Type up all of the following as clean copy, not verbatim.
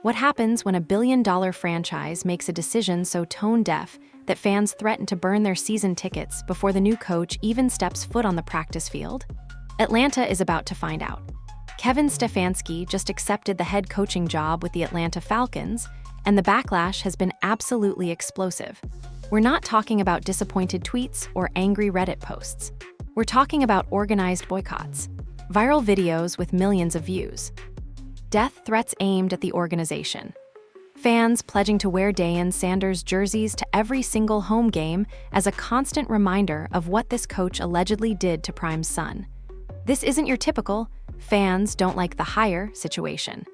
What happens when a billion-dollar franchise makes a decision so tone-deaf that fans threaten to burn their season tickets before the new coach even steps foot on the practice field? Atlanta is about to find out. Kevin Stefanski just accepted the head coaching job with the Atlanta Falcons, and the backlash has been absolutely explosive. We're not talking about disappointed tweets or angry Reddit posts. We're talking about organized boycotts, viral videos with millions of views, death threats aimed at the organization, fans pledging to wear Sanders jerseys to every single home game as a constant reminder of what this coach allegedly did to Prime's son. This isn't your typical "fans don't like the hire" situation.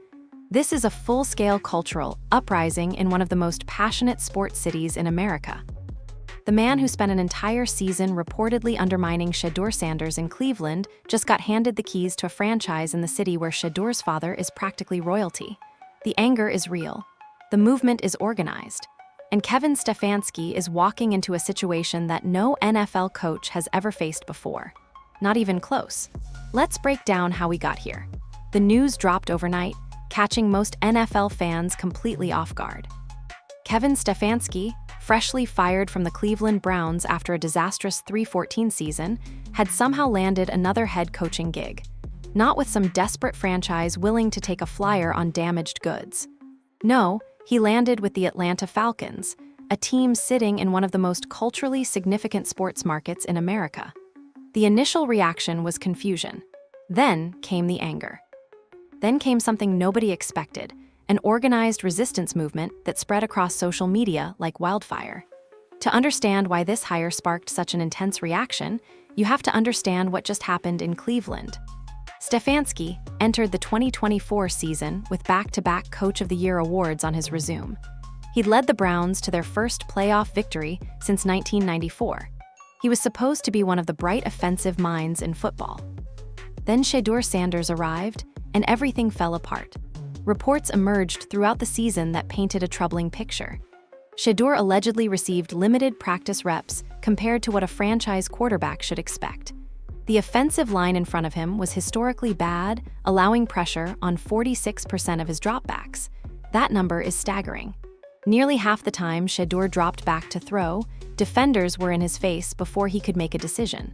This is a full-scale cultural uprising in one of the most passionate sports cities in America. The man who spent an entire season reportedly undermining Shador Sanders in Cleveland just got handed the keys to a franchise in the city where Shedur's father is practically royalty. The anger is real. The movement is organized. And Kevin Stefanski is walking into a situation that no NFL coach has ever faced before. Not even close. Let's break down how we got here. The news dropped overnight, catching most NFL fans completely off guard. Kevin Stefanski, freshly fired from the Cleveland Browns after a disastrous 3-14 season, had somehow landed another head coaching gig, not with some desperate franchise willing to take a flyer on damaged goods. No, he landed with the Atlanta Falcons, a team sitting in one of the most culturally significant sports markets in America. The initial reaction was confusion. Then came the anger. Then came something nobody expected, an organized resistance movement that spread across social media like wildfire. To understand why this hire sparked such an intense reaction, you have to understand what just happened in Cleveland. Stefanski entered the 2024 season with back-to-back Coach of the Year awards on his resume. He'd led the Browns to their first playoff victory since 1994. He was supposed to be one of the bright offensive minds in football. Then Shador Sanders arrived, and everything fell apart. Reports emerged throughout the season that painted a troubling picture. Shedeur allegedly received limited practice reps compared to what a franchise quarterback should expect. The offensive line in front of him was historically bad, allowing pressure on 46% of his dropbacks. That number is staggering. Nearly half the time Shedeur dropped back to throw, defenders were in his face before he could make a decision.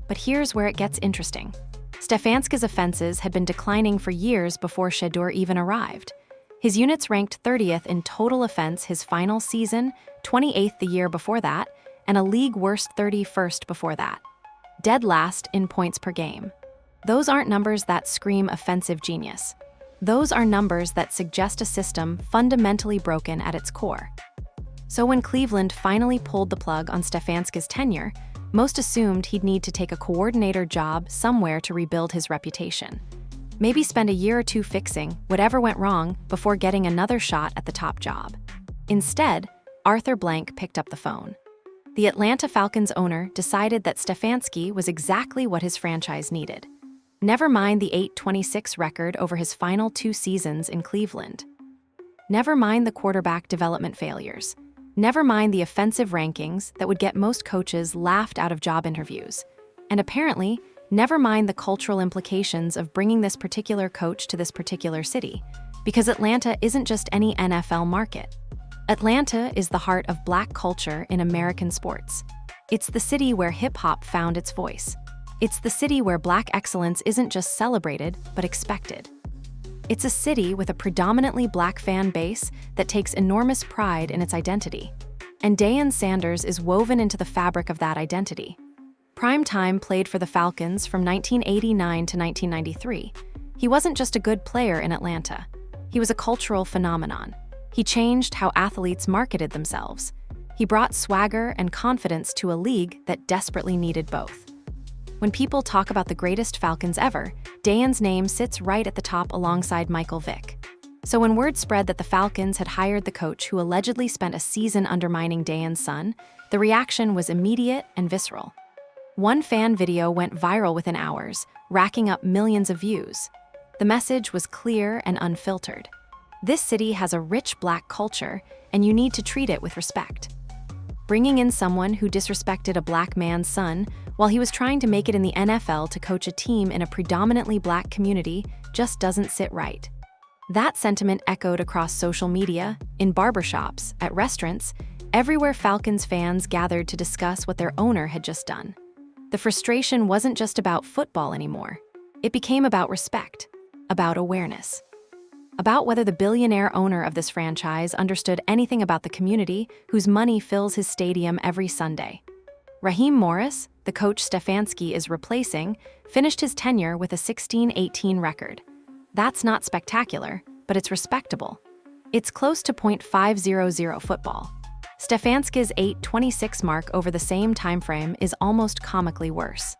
But here's where it gets interesting. Stefanski's offenses had been declining for years before Shedeur even arrived. His units ranked 30th in total offense his final season, 28th the year before that, and a league-worst 31st before that. Dead last in points per game. Those aren't numbers that scream offensive genius. Those are numbers that suggest a system fundamentally broken at its core. So when Cleveland finally pulled the plug on Stefanski's tenure, most assumed he'd need to take a coordinator job somewhere to rebuild his reputation. Maybe spend a year or two fixing whatever went wrong before getting another shot at the top job. Instead, Arthur Blank picked up the phone. The Atlanta Falcons owner decided that Stefanski was exactly what his franchise needed. Never mind the 8-26 record over his final 2 seasons in Cleveland. Never mind the quarterback development failures. Never mind the offensive rankings that would get most coaches laughed out of job interviews. And apparently, never mind the cultural implications of bringing this particular coach to this particular city, because Atlanta isn't just any NFL market. Atlanta is the heart of Black culture in American sports. It's the city where hip-hop found its voice. It's the city where Black excellence isn't just celebrated, but expected. It's a city with a predominantly Black fan base that takes enormous pride in its identity. And Sanders is woven into the fabric of that identity. Prime Time played for the Falcons from 1989 to 1993. He wasn't just a good player in Atlanta. He was a cultural phenomenon. He changed how athletes marketed themselves. He brought swagger and confidence to a league that desperately needed both. When people talk about the greatest Falcons ever, Dayan's name sits right at the top alongside Michael Vick. So when word spread that the Falcons had hired the coach who allegedly spent a season undermining Dayan's son, the reaction was immediate and visceral. One fan video went viral within hours, racking up millions of views. The message was clear and unfiltered. This city has a rich Black culture, and you need to treat it with respect. Bringing in someone who disrespected a Black man's son while he was trying to make it in the NFL to coach a team in a predominantly Black community just doesn't sit right. That sentiment echoed across social media, in barbershops, at restaurants, everywhere Falcons fans gathered to discuss what their owner had just done. The frustration wasn't just about football anymore. It became about respect, about awareness, about whether the billionaire owner of this franchise understood anything about the community whose money fills his stadium every Sunday. Raheem Morris, the coach Stefanski is replacing, finished his tenure with a 16-18 record. That's not spectacular, but it's respectable. It's close to .500 football. Stefanski's 8.26 mark over the same timeframe is almost comically worse.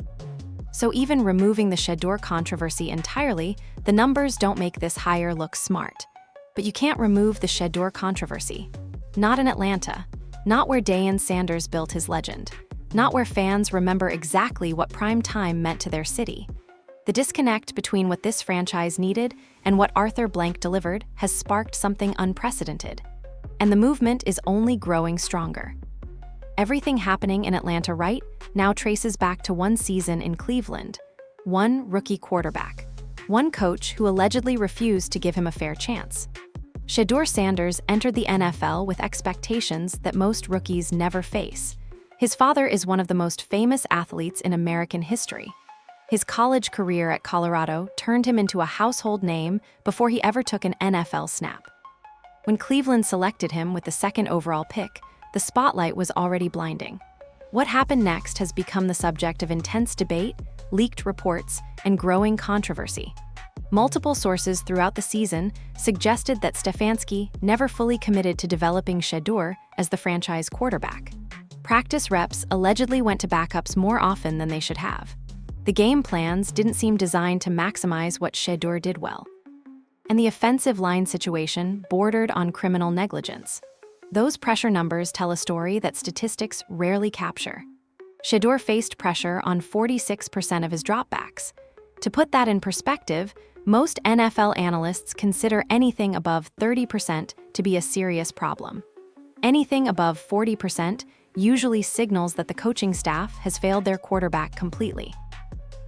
So even removing the Shedeur controversy entirely, the numbers don't make this hire look smart. But you can't remove the Shedeur controversy. Not in Atlanta. Not where Shador Sanders built his legend. Not where fans remember exactly what prime time meant to their city. The disconnect between what this franchise needed and what Arthur Blank delivered has sparked something unprecedented. And the movement is only growing stronger. Everything happening in Atlanta right now traces back to one season in Cleveland, one rookie quarterback, one coach who allegedly refused to give him a fair chance. Shador Sanders entered the NFL with expectations that most rookies never face. His father is one of the most famous athletes in American history. His college career at Colorado turned him into a household name before he ever took an NFL snap. When Cleveland selected him with the second overall pick, the spotlight was already blinding. What happened next has become the subject of intense debate, leaked reports, and growing controversy. Multiple sources throughout the season suggested that Stefanski never fully committed to developing Shedeur as the franchise quarterback. Practice reps allegedly went to backups more often than they should have. The game plans didn't seem designed to maximize what Shedeur did well. And the offensive line situation bordered on criminal negligence. Those pressure numbers tell a story that statistics rarely capture. Shedeur faced pressure on 46% of his dropbacks. To put that in perspective, most NFL analysts consider anything above 30% to be a serious problem. Anything above 40% usually signals that the coaching staff has failed their quarterback completely.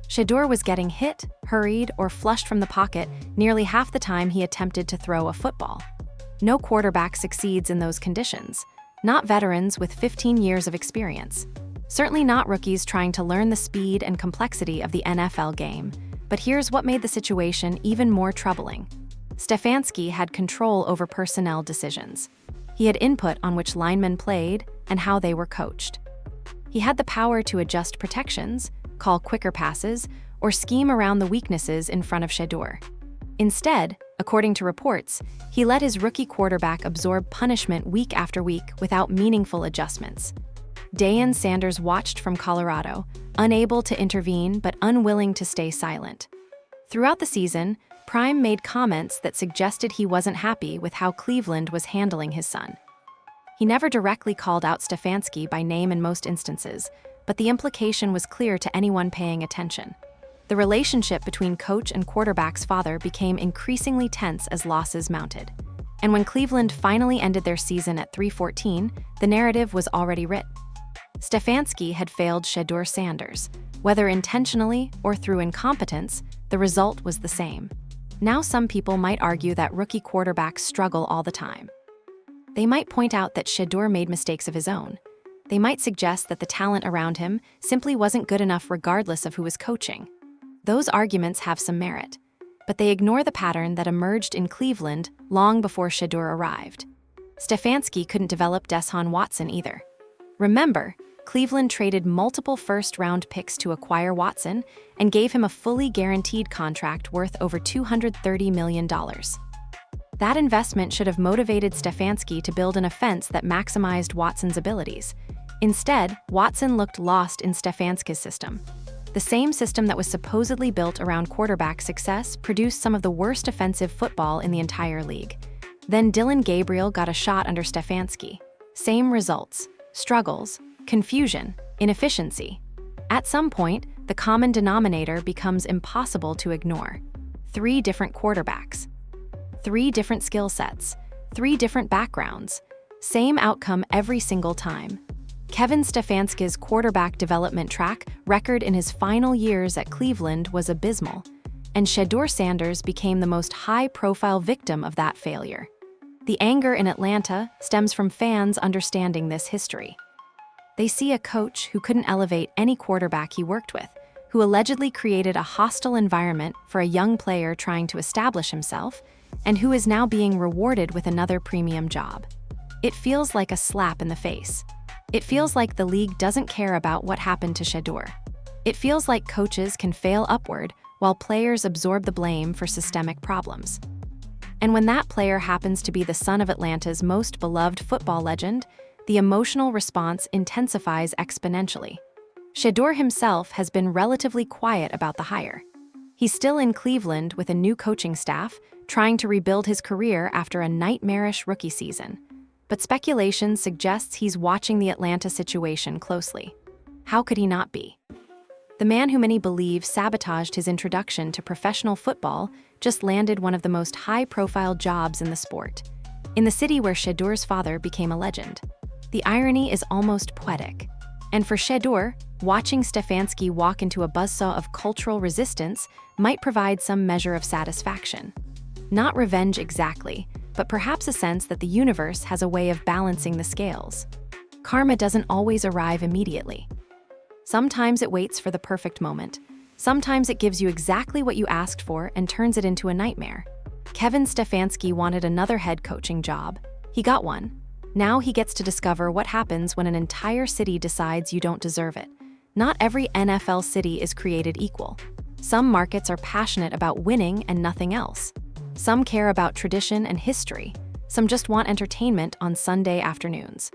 Shedeur was getting hit, hurried, or flushed from the pocket nearly half the time he attempted to throw a football. No quarterback succeeds in those conditions, not veterans with 15 years of experience. Certainly not rookies trying to learn the speed and complexity of the NFL game. But here's what made the situation even more troubling. Stefanski had control over personnel decisions. He had input on which linemen played and how they were coached. He had the power to adjust protections, call quicker passes, or scheme around the weaknesses in front of Shedeur. Instead, according to reports, he let his rookie quarterback absorb punishment week after week without meaningful adjustments. Shador Sanders watched from Colorado, unable to intervene but unwilling to stay silent. Throughout the season, Prime made comments that suggested he wasn't happy with how Cleveland was handling his son. He never directly called out Stefanski by name in most instances, but the implication was clear to anyone paying attention. The relationship between coach and quarterback's father became increasingly tense as losses mounted. And when Cleveland finally ended their season at 3-14, the narrative was already writ. Stefanski had failed Shador Sanders. Whether intentionally or through incompetence, the result was the same. Now some people might argue that rookie quarterbacks struggle all the time. They might point out that Shedeur made mistakes of his own. They might suggest that the talent around him simply wasn't good enough regardless of who was coaching. Those arguments have some merit, but they ignore the pattern that emerged in Cleveland long before Shedeur arrived. Stefanski couldn't develop Deshaun Watson either. Remember, Cleveland traded multiple first-round picks to acquire Watson and gave him a fully guaranteed contract worth over $230 million. That investment should have motivated Stefanski to build an offense that maximized Watson's abilities. Instead, Watson looked lost in Stefanski's system. The same system that was supposedly built around quarterback success produced some of the worst offensive football in the entire league. Then Dillon Gabriel got a shot under Stefanski. Same results: struggles, confusion, inefficiency. At some point, the common denominator becomes impossible to ignore. 3 different quarterbacks. 3 different skill sets. 3 different backgrounds. Same outcome every single time. Kevin Stefanski's quarterback development track record in his final years at Cleveland was abysmal. and Shador Sanders became the most high-profile victim of that failure. The anger in Atlanta stems from fans understanding this history. They see a coach who couldn't elevate any quarterback he worked with, who allegedly created a hostile environment for a young player trying to establish himself, and who is now being rewarded with another premium job. It feels like a slap in the face. It feels like the league doesn't care about what happened to Shedeur. It feels like coaches can fail upward while players absorb the blame for systemic problems. And when that player happens to be the son of Atlanta's most beloved football legend, the emotional response intensifies exponentially. Shedeur himself has been relatively quiet about the hire. He's still in Cleveland with a new coaching staff, trying to rebuild his career after a nightmarish rookie season. But speculation suggests he's watching the Atlanta situation closely. How could he not be? The man who many believe sabotaged his introduction to professional football just landed one of the most high-profile jobs in the sport, in the city where Shedeur's father became a legend. The irony is almost poetic. And for Shedeur, watching Stefanski walk into a buzzsaw of cultural resistance might provide some measure of satisfaction. Not revenge exactly, but perhaps a sense that the universe has a way of balancing the scales. Karma doesn't always arrive immediately. Sometimes it waits for the perfect moment. Sometimes it gives you exactly what you asked for and turns it into a nightmare. Kevin Stefanski wanted another head coaching job. He got one. Now he gets to discover what happens when an entire city decides you don't deserve it. Not every NFL city is created equal. Some markets are passionate about winning and nothing else. Some care about tradition and history. Some just want entertainment on Sunday afternoons.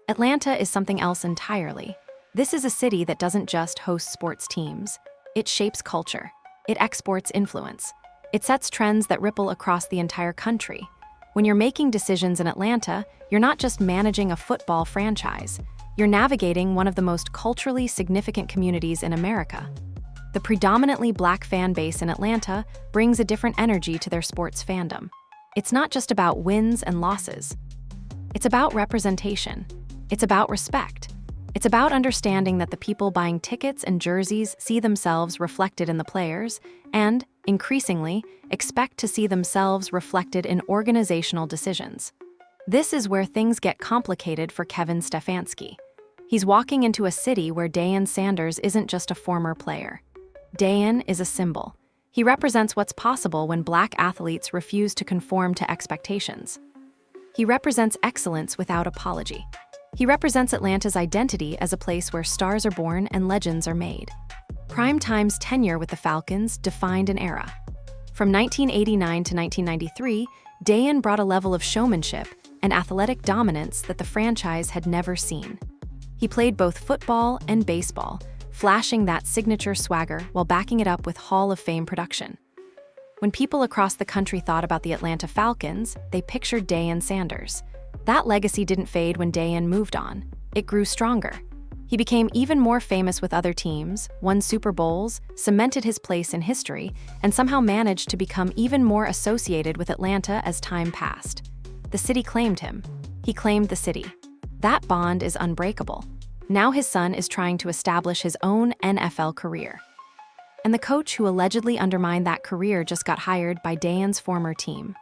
Atlanta is something else entirely. This is a city that doesn't just host sports teams. It shapes culture. It exports influence. It sets trends that ripple across the entire country. When you're making decisions in Atlanta, you're not just managing a football franchise. You're navigating one of the most culturally significant communities in America. The predominantly Black fan base in Atlanta brings a different energy to their sports fandom. It's not just about wins and losses. It's about representation. It's about respect. It's about understanding that the people buying tickets and jerseys see themselves reflected in the players and, increasingly, expect to see themselves reflected in organizational decisions. This is where things get complicated for Kevin Stefanski. He's walking into a city where Shador Sanders isn't just a former player. Shador is a symbol. He represents what's possible when Black athletes refuse to conform to expectations. He represents excellence without apology. He represents Atlanta's identity as a place where stars are born and legends are made. Primetime's tenure with the Falcons defined an era. From 1989 to 1993, Shador brought a level of showmanship and athletic dominance that the franchise had never seen. He played both football and baseball, flashing that signature swagger while backing it up with Hall of Fame production. When people across the country thought about the Atlanta Falcons, they pictured Shador Sanders. That legacy didn't fade when Shador moved on. It grew stronger. He became even more famous with other teams, won Super Bowls, cemented his place in history, and somehow managed to become even more associated with Atlanta as time passed. The city claimed him. He claimed the city. That bond is unbreakable. Now his son is trying to establish his own NFL career. And the coach who allegedly undermined that career just got hired by Shador's former team.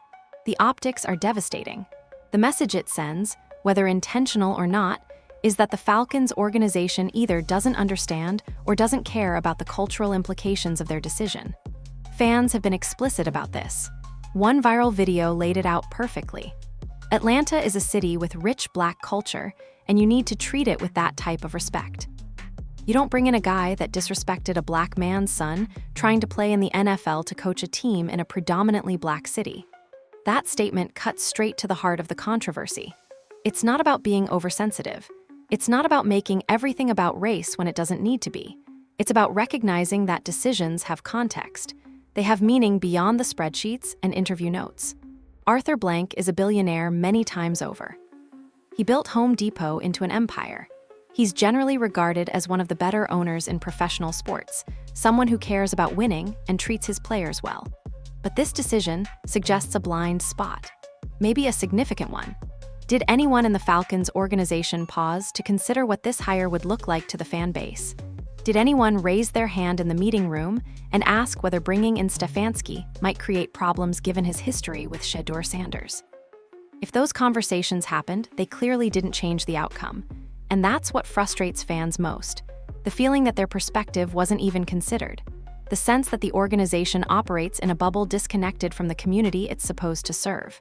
The optics are devastating. The message it sends, whether intentional or not, is that the Falcons organization either doesn't understand or doesn't care about the cultural implications of their decision. Fans have been explicit about this. One viral video laid it out perfectly. Atlanta is a city with rich Black culture, and you need to treat it with that type of respect. You don't bring in a guy that disrespected a Black man's son trying to play in the NFL to coach a team in a predominantly Black city. That statement cuts straight to the heart of the controversy. It's not about being oversensitive. It's not about making everything about race when it doesn't need to be. It's about recognizing that decisions have context. They have meaning beyond the spreadsheets and interview notes. Arthur Blank is a billionaire many times over. He built Home Depot into an empire. He's generally regarded as one of the better owners in professional sports, someone who cares about winning and treats his players well. But this decision suggests a blind spot, maybe a significant one. Did anyone in the Falcons organization pause to consider what this hire would look like to the fan base? Did anyone raise their hand in the meeting room and ask whether bringing in Stefanski might create problems given his history with Shador Sanders? If those conversations happened, they clearly didn't change the outcome. And that's what frustrates fans most. The feeling that their perspective wasn't even considered. The sense that the organization operates in a bubble disconnected from the community it's supposed to serve.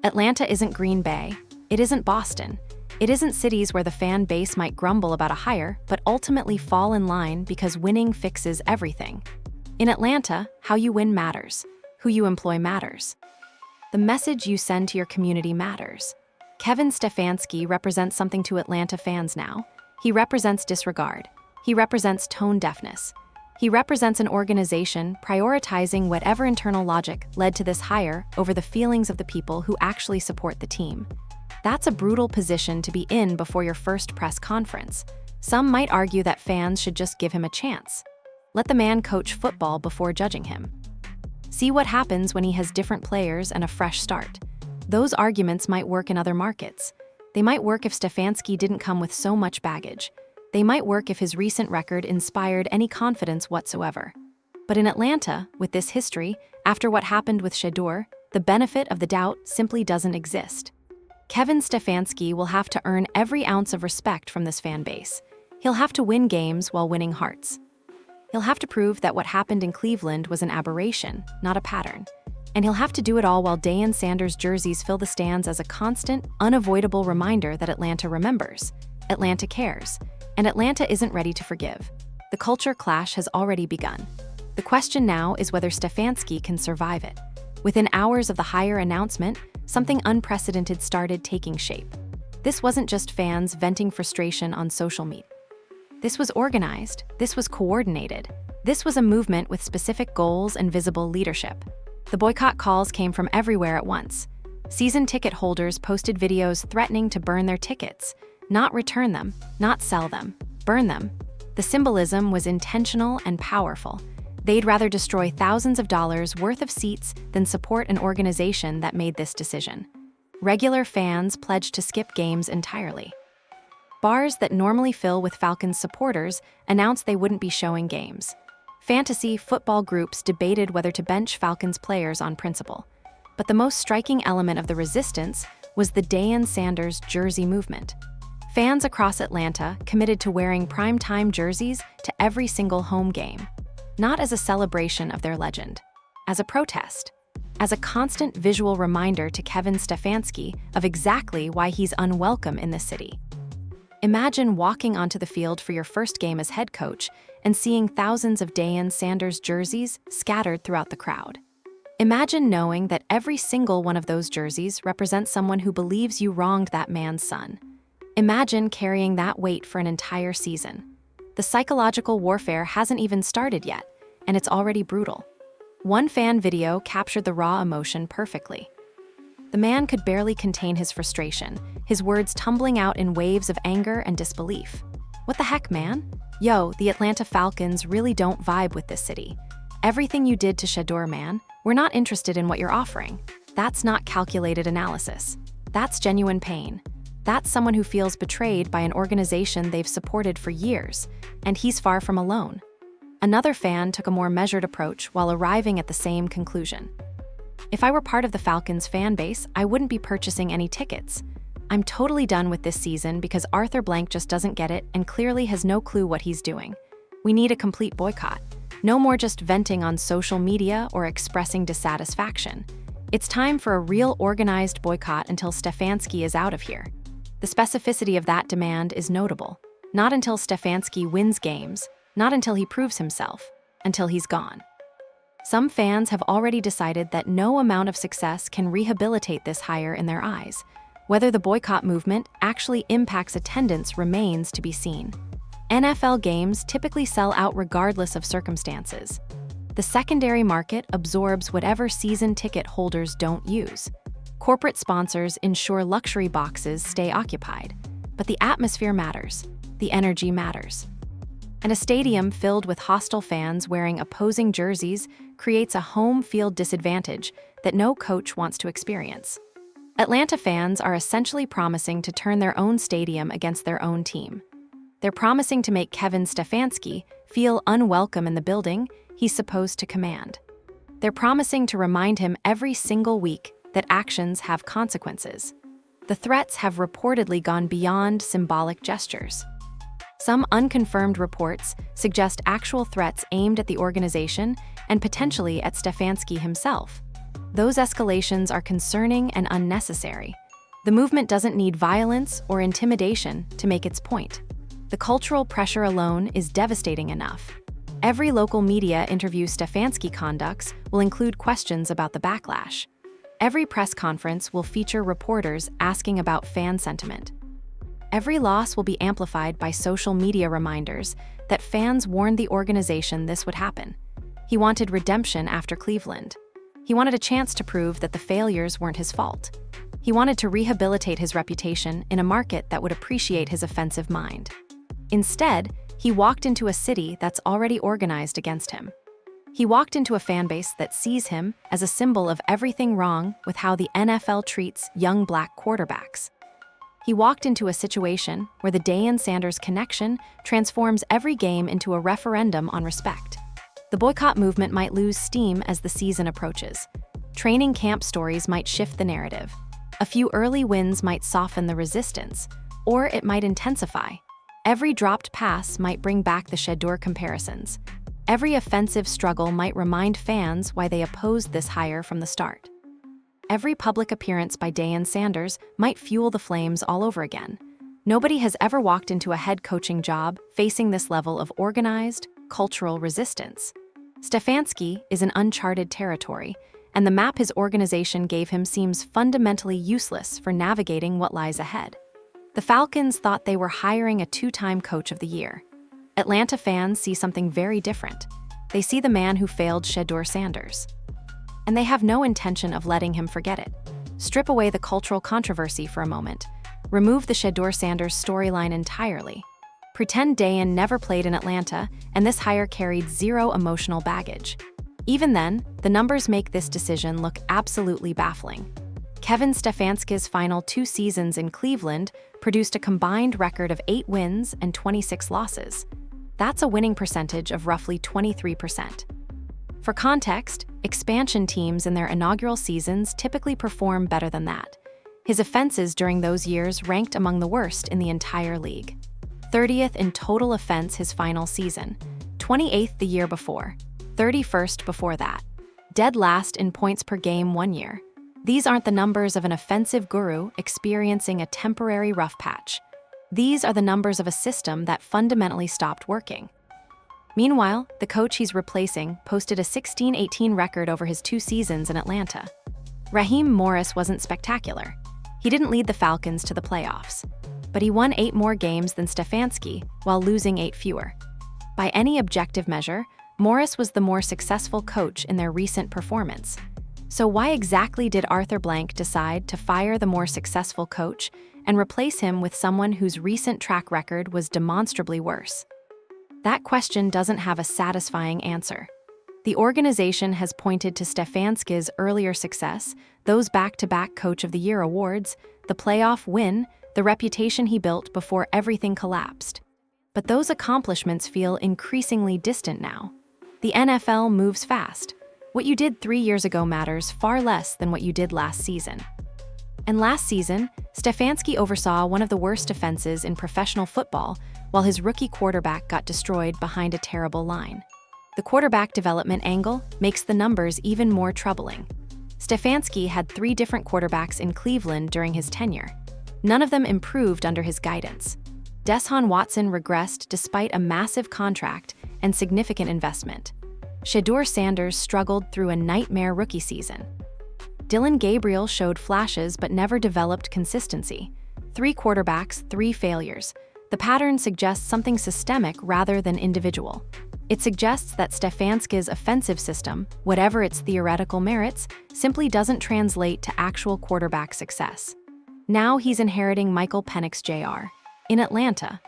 Atlanta isn't Green Bay. It isn't Boston. It isn't cities where the fan base might grumble about a hire, but ultimately fall in line because winning fixes everything. In Atlanta, how you win matters. Who you employ matters. The message you send to your community matters. Kevin Stefanski represents something to Atlanta fans now. He represents disregard. He represents tone deafness. He represents an organization prioritizing whatever internal logic led to this hire over the feelings of the people who actually support the team. That's a brutal position to be in before your first press conference. Some might argue that fans should just give him a chance. Let the man coach football before judging him. See what happens when he has different players and a fresh start. Those arguments might work in other markets. They might work if Stefanski didn't come with so much baggage. They might work if his recent record inspired any confidence whatsoever. But in Atlanta, with this history, after what happened with Shedeur, the benefit of the doubt simply doesn't exist. Kevin Stefanski will have to earn every ounce of respect from this fan base. He'll have to win games while winning hearts. He'll have to prove that what happened in Cleveland was an aberration, not a pattern. And he'll have to do it all while Deion Sanders jerseys fill the stands as a constant, unavoidable reminder that Atlanta remembers. Atlanta cares. And Atlanta isn't ready to forgive. The culture clash has already begun. The question now is whether Stefanski can survive it. Within hours of the hire announcement, something unprecedented started taking shape. This wasn't just fans venting frustration on social media. This was organized. This was coordinated. This was a movement with specific goals and visible leadership. The boycott calls came from everywhere at once. Season ticket holders posted videos threatening to burn their tickets, not return them, not sell them, burn them. The symbolism was intentional and powerful. They'd rather destroy thousands of dollars worth of seats than support an organization that made this decision. Regular fans pledged to skip games entirely. Bars that normally fill with Falcons supporters announced they wouldn't be showing games. Fantasy football groups debated whether to bench Falcons players on principle. But the most striking element of the resistance was the Deion Sanders jersey movement. Fans across Atlanta committed to wearing primetime jerseys to every single home game, not as a celebration of their legend, as a protest, as a constant visual reminder to Kevin Stefanski of exactly why he's unwelcome in this city. Imagine walking onto the field for your first game as head coach and seeing thousands of Deion Sanders jerseys scattered throughout the crowd. Imagine knowing that every single one of those jerseys represents someone who believes you wronged that man's son. Imagine carrying that weight for an entire season. The psychological warfare hasn't even started yet, and it's already brutal. One fan video captured the raw emotion perfectly. The man could barely contain his frustration, his words tumbling out in waves of anger and disbelief. What the heck, man? Yo, the Atlanta Falcons really don't vibe with this city. Everything you did to Shedeur, man, we're not interested in what you're offering. That's not calculated analysis. That's genuine pain. That's someone who feels betrayed by an organization they've supported for years, and he's far from alone. Another fan took a more measured approach while arriving at the same conclusion. If I were part of the Falcons fan base, I wouldn't be purchasing any tickets. I'm totally done with this season because Arthur Blank just doesn't get it and clearly has no clue what he's doing. We need a complete boycott. No more just venting on social media or expressing dissatisfaction. It's time for a real organized boycott until Stefanski is out of here. The specificity of that demand is notable. Not until Stefanski wins games, not until he proves himself, until he's gone. Some fans have already decided that no amount of success can rehabilitate this hire in their eyes. Whether the boycott movement actually impacts attendance remains to be seen. NFL games typically sell out regardless of circumstances. The secondary market absorbs whatever season ticket holders don't use. Corporate sponsors ensure luxury boxes stay occupied. But the atmosphere matters. The energy matters. And a stadium filled with hostile fans wearing opposing jerseys creates a home field disadvantage that no coach wants to experience. Atlanta fans are essentially promising to turn their own stadium against their own team. They're promising to make Kevin Stefanski feel unwelcome in the building he's supposed to command. They're promising to remind him every single week that actions have consequences. The threats have reportedly gone beyond symbolic gestures. Some unconfirmed reports suggest actual threats aimed at the organization and potentially at Stefanski himself. Those escalations are concerning and unnecessary. The movement doesn't need violence or intimidation to make its point. The cultural pressure alone is devastating enough. Every local media interview Stefanski conducts will include questions about the backlash. Every press conference will feature reporters asking about fan sentiment. Every loss will be amplified by social media reminders that fans warned the organization this would happen. He wanted redemption after Cleveland. He wanted a chance to prove that the failures weren't his fault. He wanted to rehabilitate his reputation in a market that would appreciate his offensive mind. Instead, he walked into a city that's already organized against him. He walked into a fan base that sees him as a symbol of everything wrong with how the NFL treats young black quarterbacks. He walked into a situation where the Deion Sanders connection transforms every game into a referendum on respect. The boycott movement might lose steam as the season approaches. Training camp stories might shift the narrative. A few early wins might soften the resistance, or it might intensify. Every dropped pass might bring back the Shedeur comparisons. Every offensive struggle might remind fans why they opposed this hire from the start. Every public appearance by Deion Sanders might fuel the flames all over again. Nobody has ever walked into a head coaching job facing this level of organized, cultural resistance. Stefanski is in uncharted territory, and the map his organization gave him seems fundamentally useless for navigating what lies ahead. The Falcons thought they were hiring a two-time coach of the year. Atlanta fans see something very different. They see the man who failed Shador Sanders. And they have no intention of letting him forget it. Strip away the cultural controversy for a moment. Remove the Shador Sanders storyline entirely. Pretend Deion never played in Atlanta, and this hire carried zero emotional baggage. Even then, the numbers make this decision look absolutely baffling. Kevin Stefanski's final 2 seasons in Cleveland produced a combined record of 8 wins and 26 losses. That's a winning percentage of roughly 23%. For context, expansion teams in their inaugural seasons typically perform better than that. His offenses during those years ranked among the worst in the entire league. 30th in total offense his final season, 28th the year before, 31st before that, dead last in points per game one year. These aren't the numbers of an offensive guru experiencing a temporary rough patch. These are the numbers of a system that fundamentally stopped working. Meanwhile, the coach he's replacing posted a 16-18 record over his 2 seasons in Atlanta. Raheem Morris wasn't spectacular. He didn't lead the Falcons to the playoffs, but he won 8 more games than Stefanski while losing 8 fewer. By any objective measure, Morris was the more successful coach in their recent performance. So why exactly did Arthur Blank decide to fire the more successful coach and replace him with someone whose recent track record was demonstrably worse? That question doesn't have a satisfying answer. The organization has pointed to Stefanski's earlier success, those back-to-back Coach of the Year awards, the playoff win, the reputation he built before everything collapsed. But those accomplishments feel increasingly distant now. The NFL moves fast. What you did 3 years ago matters far less than what you did last season. And last season, Stefanski oversaw one of the worst offenses in professional football while his rookie quarterback got destroyed behind a terrible line. The quarterback development angle makes the numbers even more troubling. Stefanski had 3 different quarterbacks in Cleveland during his tenure. None of them improved under his guidance. Deshaun Watson regressed despite a massive contract and significant investment. Shador Sanders struggled through a nightmare rookie season. Dylan Gabriel showed flashes but never developed consistency. 3 quarterbacks, 3 failures. The pattern suggests something systemic rather than individual. It suggests that Stefanski's offensive system, whatever its theoretical merits, simply doesn't translate to actual quarterback success. Now he's inheriting Michael Penix Jr. In Atlanta,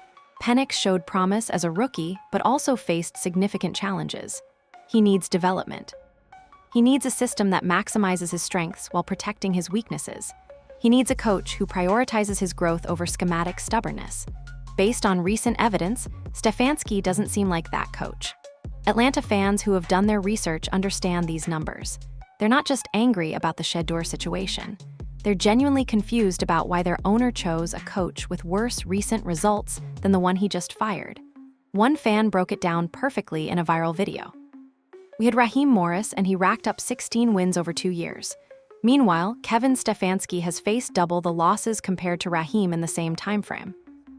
Penix showed promise as a rookie but also faced significant challenges. He needs development. He needs a system that maximizes his strengths while protecting his weaknesses. He needs a coach who prioritizes his growth over schematic stubbornness. Based on recent evidence, Stefanski doesn't seem like that coach. Atlanta fans who have done their research understand these numbers. They're not just angry about the Shedeur situation. They're genuinely confused about why their owner chose a coach with worse recent results than the one he just fired. One fan broke it down perfectly in a viral video. "We had Raheem Morris and he racked up 16 wins over 2 years. Meanwhile, Kevin Stefanski has faced double the losses compared to Raheem in the same timeframe.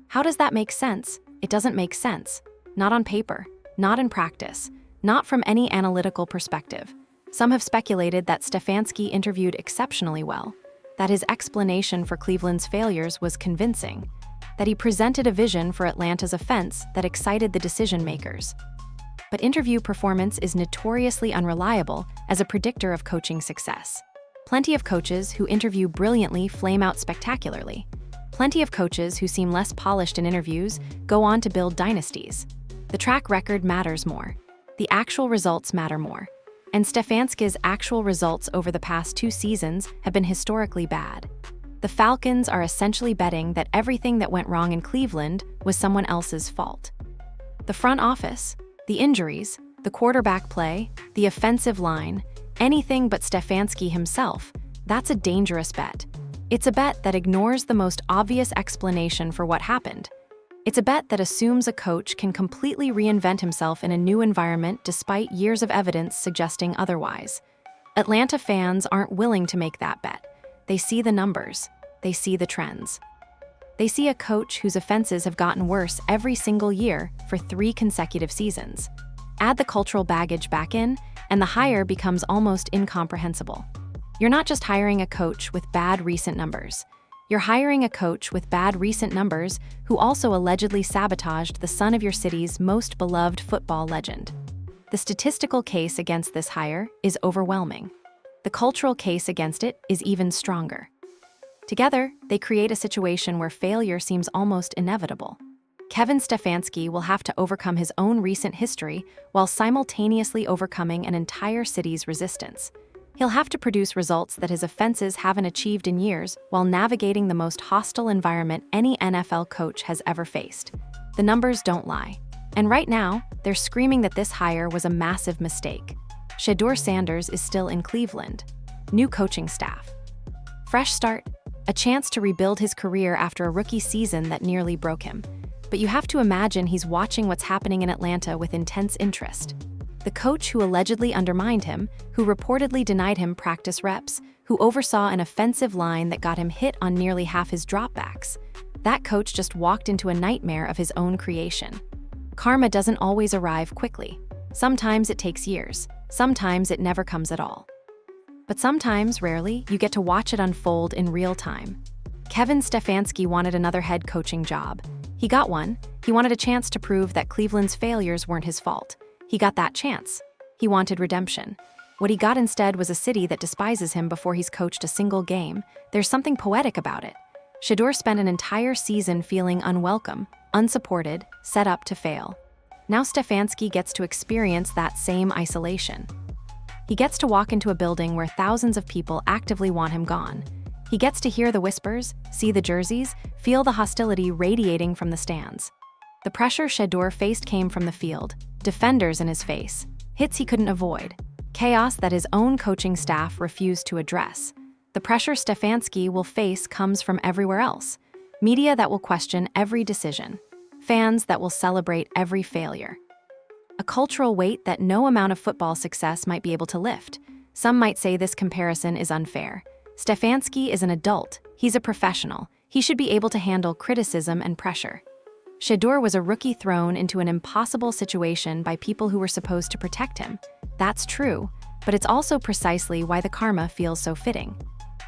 How does that make sense? It doesn't make sense. Not on paper, not in practice, not from any analytical perspective. Some have speculated that Stefanski interviewed exceptionally well, that his explanation for Cleveland's failures was convincing, that he presented a vision for Atlanta's offense that excited the decision-makers. But interview performance is notoriously unreliable as a predictor of coaching success. Plenty of coaches who interview brilliantly flame out spectacularly. Plenty of coaches who seem less polished in interviews go on to build dynasties. The track record matters more. The actual results matter more. And Stefanski's actual results over the past 2 seasons have been historically bad. The Falcons are essentially betting that everything that went wrong in Cleveland was someone else's fault. The front office, the injuries, the quarterback play, the offensive line, anything but Stefanski himself, that's a dangerous bet. It's a bet that ignores the most obvious explanation for what happened. It's a bet that assumes a coach can completely reinvent himself in a new environment despite years of evidence suggesting otherwise. Atlanta fans aren't willing to make that bet. They see the numbers. They see the trends. They see a coach whose offenses have gotten worse every single year for 3 consecutive seasons. Add the cultural baggage back in, and the hire becomes almost incomprehensible. You're not just hiring a coach with bad recent numbers. You're hiring a coach with bad recent numbers who also allegedly sabotaged the son of your city's most beloved football legend. The statistical case against this hire is overwhelming. The cultural case against it is even stronger. Together, they create a situation where failure seems almost inevitable. Kevin Stefanski will have to overcome his own recent history while simultaneously overcoming an entire city's resistance. He'll have to produce results that his offenses haven't achieved in years while navigating the most hostile environment any NFL coach has ever faced. The numbers don't lie. And right now, they're screaming that this hire was a massive mistake. Shador Sanders is still in Cleveland. New coaching staff. Fresh start, a chance to rebuild his career after a rookie season that nearly broke him. But you have to imagine he's watching what's happening in Atlanta with intense interest. The coach who allegedly undermined him, who reportedly denied him practice reps, who oversaw an offensive line that got him hit on nearly half his dropbacks. That coach just walked into a nightmare of his own creation. Karma doesn't always arrive quickly. Sometimes it takes years. Sometimes it never comes at all. But sometimes, rarely, you get to watch it unfold in real time. Kevin Stefanski wanted another head coaching job. He got one. He wanted a chance to prove that Cleveland's failures weren't his fault. He got that chance. He wanted redemption. What he got instead was a city that despises him before he's coached a single game. There's something poetic about it. Shedeur spent an entire season feeling unwelcome, unsupported, set up to fail. Now Stefanski gets to experience that same isolation. He gets to walk into a building where thousands of people actively want him gone. He gets to hear the whispers, see the jerseys, feel the hostility radiating from the stands. The pressure Shedeur faced came from the field, defenders in his face, hits he couldn't avoid, chaos that his own coaching staff refused to address. The pressure Stefanski will face comes from everywhere else. Media that will question every decision. Fans that will celebrate every failure. A cultural weight that no amount of football success might be able to lift. Some might say this comparison is unfair. Stefanski is an adult. He's a professional. He should be able to handle criticism and pressure. Shedeur was a rookie thrown into an impossible situation by people who were supposed to protect him. That's true, but it's also precisely why the karma feels so fitting.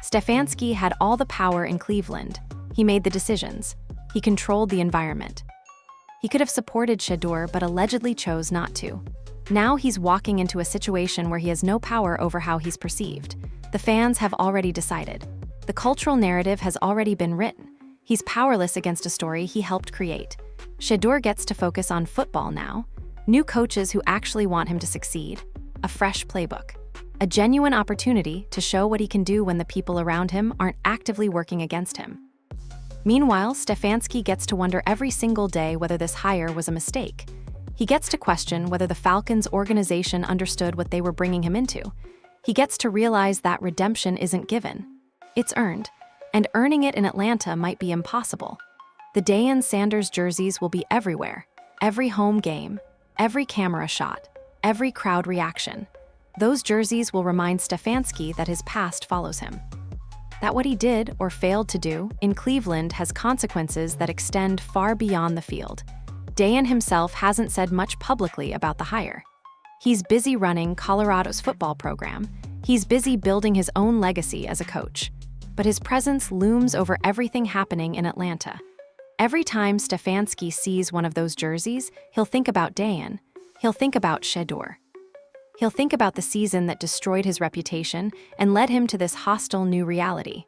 Stefanski had all the power in Cleveland. He made the decisions. He controlled the environment. He could have supported Shedeur, but allegedly chose not to. Now he's walking into a situation where he has no power over how he's perceived. The fans have already decided. The cultural narrative has already been written. He's powerless against a story he helped create. Shedeur gets to focus on football now. New coaches who actually want him to succeed. A fresh playbook. A genuine opportunity to show what he can do when the people around him aren't actively working against him. Meanwhile, Stefanski gets to wonder every single day whether this hire was a mistake. He gets to question whether the Falcons organization understood what they were bringing him into. He gets to realize that redemption isn't given. It's earned, and earning it in Atlanta might be impossible. The Deion Sanders jerseys will be everywhere. Every home game, every camera shot, every crowd reaction. Those jerseys will remind Stefanski that his past follows him. That what he did or failed to do in Cleveland has consequences that extend far beyond the field. Deion himself hasn't said much publicly about the hire. He's busy running Colorado's football program. He's busy building his own legacy as a coach. But his presence looms over everything happening in Atlanta. Every time Stefanski sees one of those jerseys, he'll think about Deion. He'll think about Shedeur. He'll think about the season that destroyed his reputation and led him to this hostile new reality.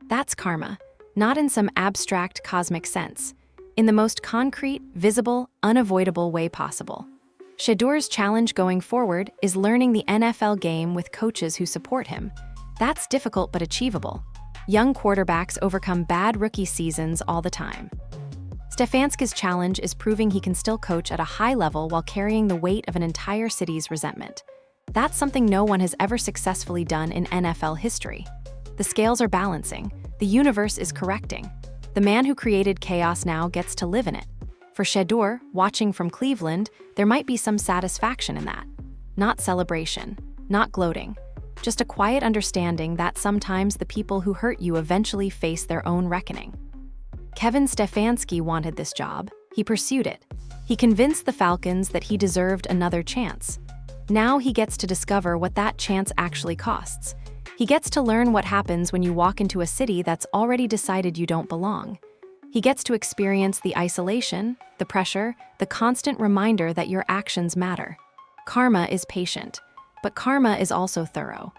That's karma, not in some abstract cosmic sense, in the most concrete, visible, unavoidable way possible. Shedeur's challenge going forward is learning the NFL game with coaches who support him. That's difficult but achievable. Young quarterbacks overcome bad rookie seasons all the time. Stefanski's challenge is proving he can still coach at a high level while carrying the weight of an entire city's resentment. That's something no one has ever successfully done in NFL history. The scales are balancing. The universe is correcting. The man who created chaos now gets to live in it. For Shedeur, watching from Cleveland, there might be some satisfaction in that. Not celebration, not gloating, just a quiet understanding that sometimes the people who hurt you eventually face their own reckoning. Kevin Stefanski wanted this job. He pursued it. He convinced the Falcons that he deserved another chance. Now he gets to discover what that chance actually costs. He gets to learn what happens when you walk into a city that's already decided you don't belong. He gets to experience the isolation, the pressure, the constant reminder that your actions matter. Karma is patient, but karma is also thorough.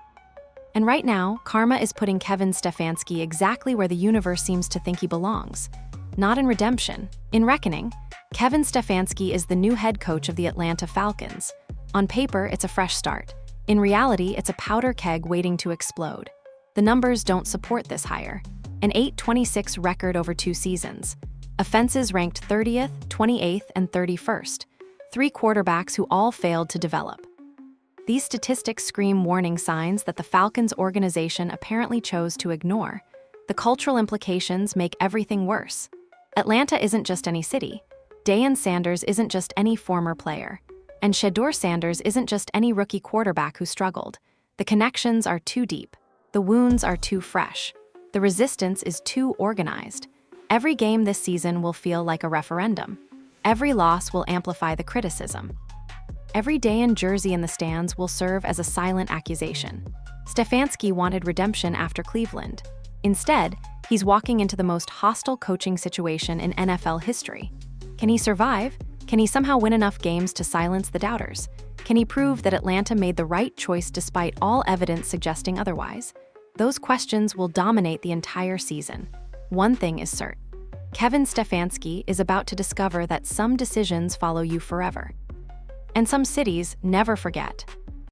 And right now, karma is putting Kevin Stefanski exactly where the universe seems to think he belongs. Not in redemption, in reckoning. Kevin Stefanski is the new head coach of the Atlanta Falcons. On paper, it's a fresh start. In reality, it's a powder keg waiting to explode. The numbers don't support this hire. An 8-26 record over 2 seasons. Offenses ranked 30th, 28th, and 31st. 3 quarterbacks who all failed to develop. These statistics scream warning signs that the Falcons organization apparently chose to ignore. The cultural implications make everything worse. Atlanta isn't just any city. Deion Sanders isn't just any former player. And Shador Sanders isn't just any rookie quarterback who struggled. The connections are too deep. The wounds are too fresh. The resistance is too organized. Every game this season will feel like a referendum. Every loss will amplify the criticism. Every Deion jersey in the stands will serve as a silent accusation. Stefanski wanted redemption after Cleveland. Instead, he's walking into the most hostile coaching situation in NFL history. Can he survive? Can he somehow win enough games to silence the doubters? Can he prove that Atlanta made the right choice despite all evidence suggesting otherwise? Those questions will dominate the entire season. One thing is certain. Kevin Stefanski is about to discover that some decisions follow you forever. And some cities never forget.